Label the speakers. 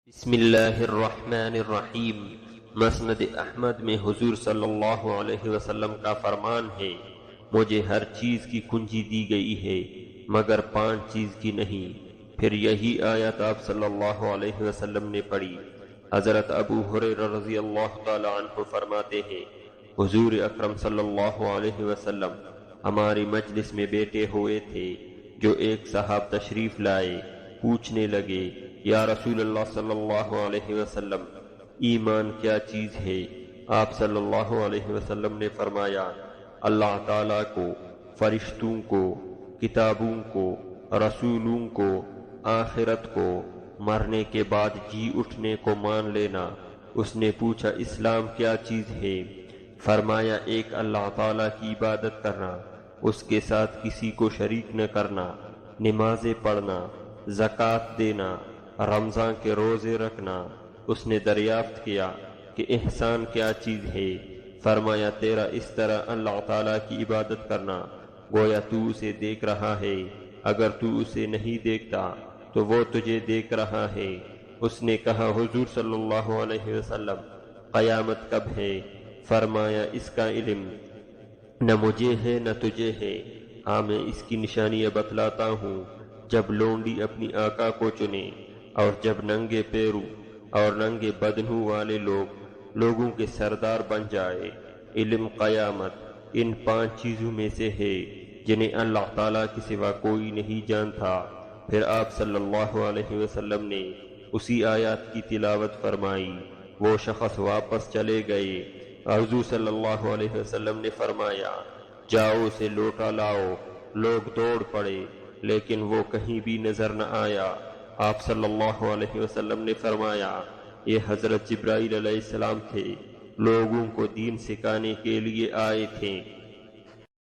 Speaker 1: بسم اللہ الرحمن الرحیم۔ مسند احمد میں حضور صلی اللہ علیہ وسلم کا فرمان ہے، مجھے ہر چیز کی کنجی دی گئی ہے مگر 5 چیز کی نہیں۔ پھر یہی آیت آپ صلی اللہ علیہ وسلم نے پڑھی۔ حضرت ابو ہریرہ رضی اللہ تعالی عنہ فرماتے ہیں، حضور اکرم صلی اللہ علیہ وسلم ہماری مجلس میں بیٹھے ہوئے تھے، جو ایک صاحب تشریف لائے، پوچھنے لگے، یا رسول اللہ صلی اللہ علیہ وسلم، ایمان کیا چیز ہے؟ آپ صلی اللہ علیہ وسلم نے فرمایا، اللہ تعالیٰ کو، فرشتوں کو، کتابوں کو، رسولوں کو، آخرت کو، مرنے کے بعد جی اٹھنے کو مان لینا۔ اس نے پوچھا، اسلام کیا چیز ہے؟ فرمایا، ایک اللہ تعالیٰ کی عبادت کرنا، اس کے ساتھ کسی کو شریک نہ کرنا، نمازیں پڑھنا، زکوٰۃ دینا، رمضان کے روزے رکھنا۔ اس نے دریافت کیا کہ احسان کیا چیز ہے؟ فرمایا، تیرا اس طرح اللہ تعالیٰ کی عبادت کرنا گویا تو اسے دیکھ رہا ہے، اگر تو اسے نہیں دیکھتا تو وہ تجھے دیکھ رہا ہے۔ اس نے کہا، حضور صلی اللہ علیہ وسلم، قیامت کب ہے؟ فرمایا، اس کا علم نہ مجھے ہے نہ تجھے ہے، ہاں میں اس کی نشانیاں بتلاتا ہوں۔ جب لونڈی اپنی آقا کو چنے، اور جب ننگے پیرو اور ننگے بدنوں والے لوگوں کے سردار بن جائے۔ علم قیامت ان 5 چیزوں میں سے ہے جنہیں اللہ تعالیٰ کے سوا کوئی نہیں جانتا۔ پھر آپ صلی اللہ علیہ وسلم نے اسی آیات کی تلاوت فرمائی۔ وہ شخص واپس چلے گئے۔ حضور صلی اللہ علیہ وسلم نے فرمایا، جاؤ اسے لوٹا لاؤ۔ لوگ دوڑ پڑے لیکن وہ کہیں بھی نظر نہ آیا۔ آپ صلی اللہ علیہ وسلم نے فرمایا، یہ حضرت جبرائیل علیہ السلام تھے، لوگوں کو دین سکھانے کے لیے آئے تھے۔